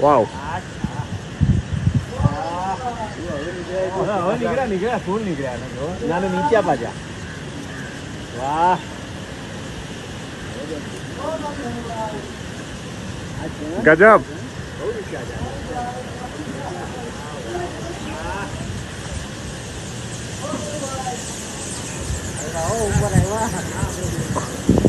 Wow. निकला फूल निकला ना नीचे पाजा वाह गजब ऊपर है